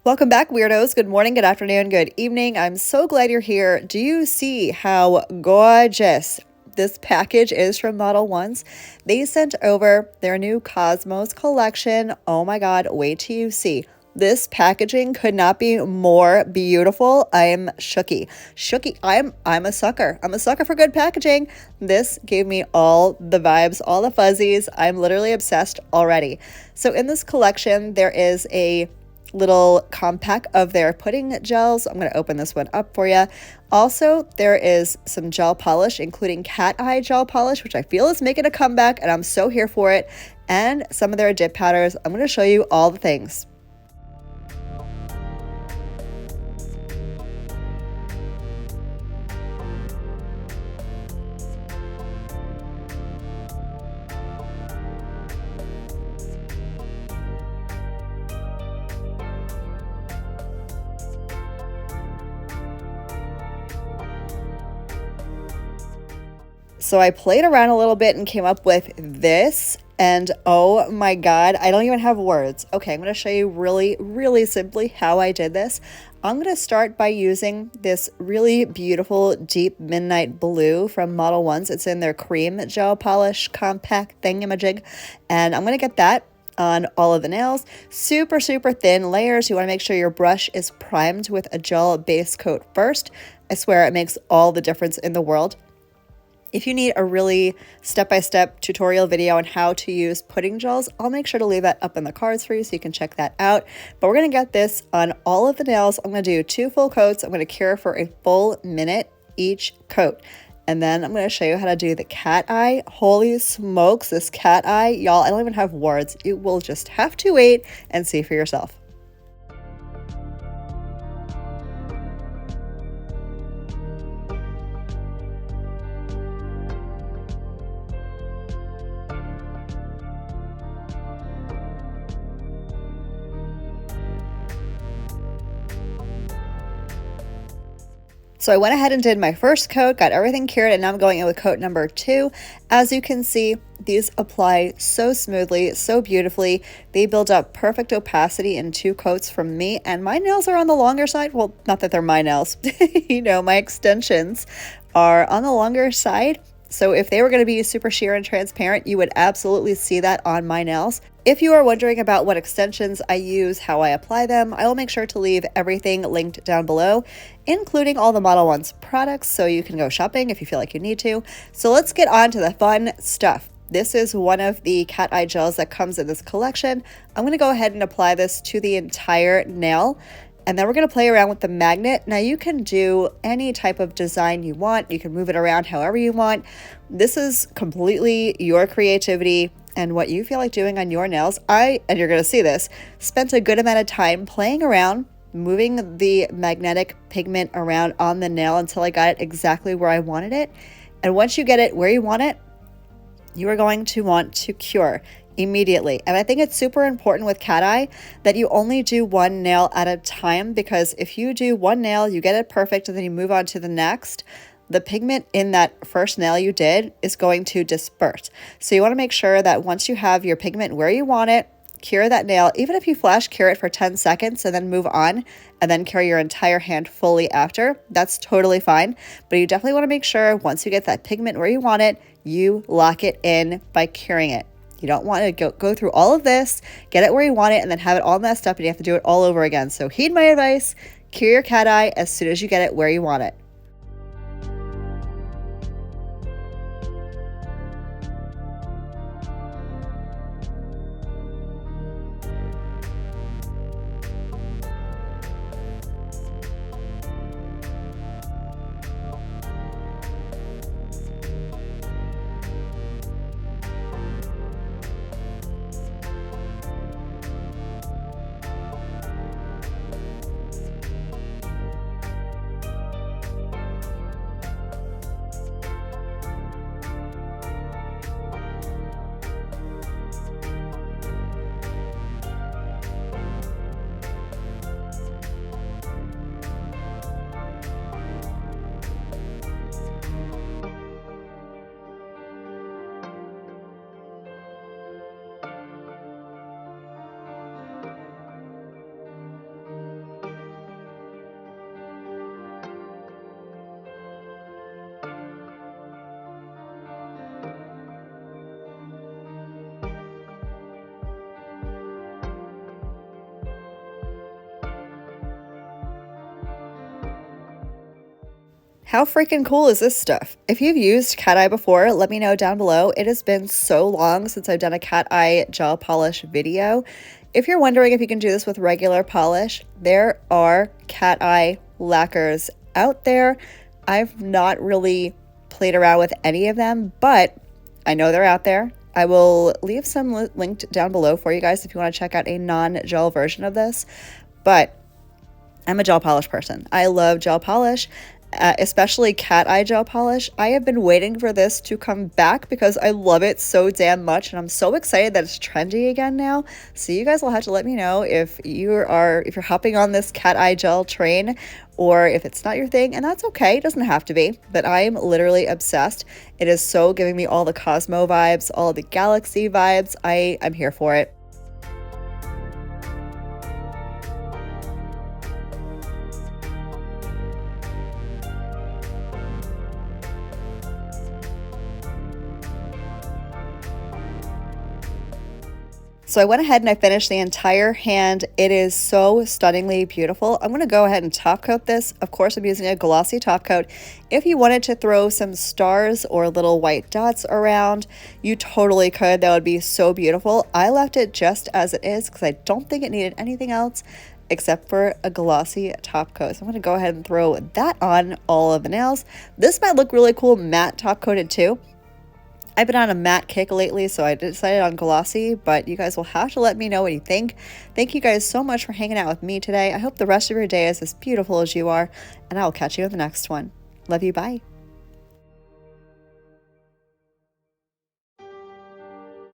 Welcome back, weirdos. Good morning, good afternoon, good evening. I'm so glad you're here. Do you see how gorgeous this package is from Modelones? They sent over their new Cosmos collection. Oh my God, wait till you see. This packaging could not be more beautiful. I'm shooky. Shooky. I'm a sucker. I'm a sucker for good packaging. This gave me all the vibes, all the fuzzies. I'm literally obsessed already. So in this collection, there is a little compact of their pudding gels. I'm going to open this one up for you. Also, there is some gel polish, including cat eye gel polish, which I feel is making a comeback, and I'm so here for it. And some of their dip powders. I'm going to show you all the things. So I played around a little bit and came up with this, and oh my God, I don't even have words. Okay, I'm going to show you really simply how I did this. I'm going to start by using this really beautiful deep midnight blue from Modelones. It's in their cream gel polish compact thingamajig, and I'm going to get that on all of the nails. Super thin layers. You want to make sure your brush is primed with a gel base coat first. I swear it makes all the difference in the world. If you need a really step-by-step tutorial video on how to use pudding gels, I'll make sure to leave that up in the cards for you so you can check that out. But we're going to get this on all of the nails. I'm going to do 2 full coats. I'm going to cure for a full minute each coat. And then I'm going to show you how to do the cat eye. Holy smokes, this cat eye. Y'all, I don't even have words. You will just have to wait and see for yourself. So I went ahead and did my first coat, got everything cured, and now I'm going in with coat number 2. As you can see, these apply so smoothly, so beautifully. They build up perfect opacity in 2 coats from me, and my nails are on the longer side. Well, not that they're my nails. You know, my extensions are on the longer side. So if they were going to be super sheer and transparent, you would absolutely see that on my nails. If you are wondering about what extensions I use, how I apply them, I will make sure to leave everything linked down below, including all the Modelones products, so you can go shopping if you feel like you need to. So let's get on to the fun stuff. This is one of the cat eye gels that comes in this collection. I'm going to go ahead and apply this to the entire nail. And then we're going to play around with the magnet. Now you can do any type of design you want. You can move it around however you want. This is completely your creativity and what you feel like doing on your nails. And you're going to see this, spent a good amount of time playing around, moving the magnetic pigment around on the nail until I got it exactly where I wanted it. And once you get it where you want it, you are going to want to cure immediately. And I think it's super important with cat eye that you only do one nail at a time, because if you do one nail, you get it perfect, and then you move on to the next, the pigment in that first nail you did is going to disperse. So you want to make sure that once you have your pigment where you want it, cure that nail. Even if you flash cure it for 10 seconds and then move on and then cure your entire hand fully after, that's totally fine. But you definitely want to make sure once you get that pigment where you want it, you lock it in by curing it. You don't want to go through all of this, get it where you want it, and then have it all messed up and you have to do it all over again. So heed my advice, cure your cat eye as soon as you get it where you want it. How freaking cool is this stuff? If you've used cat eye before, let me know down below. It has been so long since I've done a cat eye gel polish video. If you're wondering if you can do this with regular polish, there are cat eye lacquers out there. I've not really played around with any of them, but I know they're out there. I will leave some linked down below for you guys if you want to check out a non-gel version of this. But I'm a gel polish person. I love gel polish, especially cat eye gel polish. I have been waiting for this to come back because I love it so damn much, and I'm so excited that it's trendy again now. So you guys will have to let me know if you're hopping on this cat eye gel train, or if it's not your thing, and that's okay. It doesn't have to be, but I am literally obsessed. It is so giving me all the Cosmo vibes, all the Galaxy vibes. I'm here for it. So I went ahead and I finished the entire hand. It is so stunningly beautiful. I'm going to go ahead and top coat this. Of course, I'm using a glossy top coat. If you wanted to throw some stars or little white dots around, you totally could. That would be so beautiful. I left it just as it is because I don't think it needed anything else except for a glossy top coat. So I'm going to go ahead and throw that on all of the nails. This might look really cool matte top coated too. I've been on a matte kick lately, so I decided on glossy, but you guys will have to let me know what you think. Thank you guys so much for hanging out with me today. I hope the rest of your day is as beautiful as you are, and I will catch you in the next one. Love you, bye.